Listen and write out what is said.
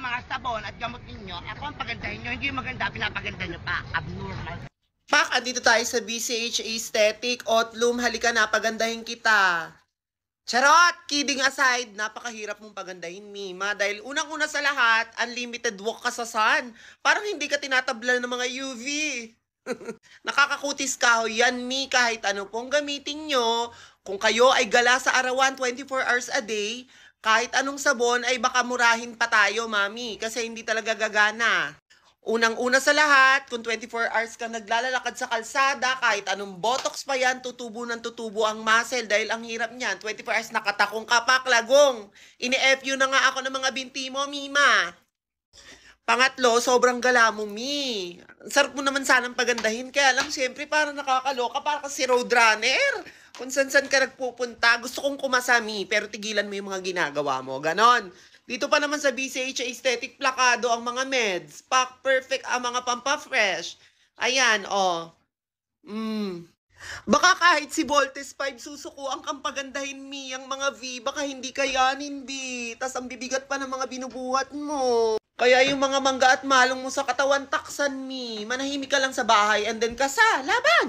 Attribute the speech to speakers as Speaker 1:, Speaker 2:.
Speaker 1: mga sabon at gamot ninyo, ako ang pagandahin nyo, hindi yung maganda, pinapaganda nyo pa. Abnormal.
Speaker 2: Pak, andito tayo sa BCH Aesthetic. Otlum, halika na, pagandahin kita. Charot! Kidding aside, napakahirap mong pagandahin, Mima. Dahil unang-una sa lahat, unlimited walk ka sa sun. Parang hindi ka tinatablan ng mga UV. Nakakakutis ka ho yan, Mi. Kahit ano pong gamitin nyo, kung kayo ay gala sa arawan 24 hours a day, kahit anong sabon ay baka murahin pa tayo, Mami. Kasi hindi talaga gagana. Unang-una sa lahat, kung 24 hours ka naglalakad sa kalsada, kahit anong botox pa yan, tutubo ng tutubo ang muscle dahil ang hirap niyan. 24 hours nakatakong kapak, lagong. Ini-FU na nga ako ng mga binti mo, Mima. Pangatlo, sobrang gala mo, Mi. Ang sarap mo naman sanang pagandahin. Kaya lang, siyempre, parang nakakaloka, parang kasi roadrunner. Kung san-san ka nagpupunta, gusto kong kumasami, pero tigilan mo yung mga ginagawa mo. Ganon. Dito pa naman sa BCH Aesthetic, plakado ang mga meds. Pack perfect ang mga pampafresh. Ayan, oh. Baka kahit si Voltes 5 susuko ang kampagandahin, Mi, ang mga V, baka hindi kayanin, B. Tas ang bibigat pa ng mga binubuhat mo. Kaya yung mga mangga at malong mo sa katawan, taksan, Mi. Manahimik ka lang sa bahay and then kasa, laban!